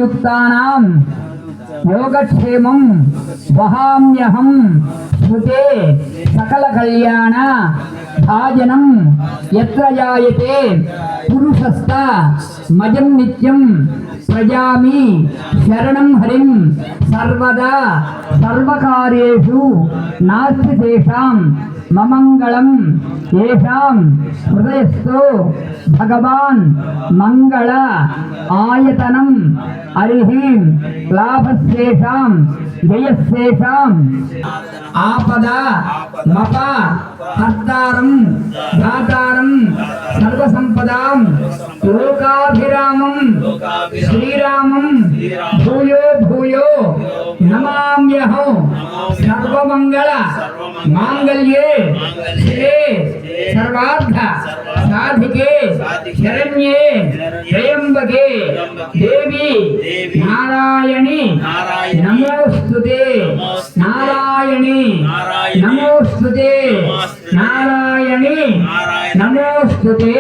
युक्तानां योगक्षेमं वहाम्यहं श्रुते सकलकल्याण भाजनं यत्र जायते पुरुषस्त मजं नित्यं प्रजामि शरणं हरिं सर्वदा सर्वकार्येषु नास्ति तेषां ममंगलम येषां हृदयस्थो भगवान् मंगल आयतनं हरिहिं लाभस्येषां जयस्येषां आपदा मप हर्तारं धातारं सर्वसंपदां लोकाभिरामं श्रीरामं भूयो भूयो नमाम्यहं सर्वमंगल मांगल्ये शिवे सर्वार्थ साधिके शरण्ये त्र्यंबके देवी नारायणी नमोस्तुते नारायणी नमोस्तुते नारायणी नमोस्तुते।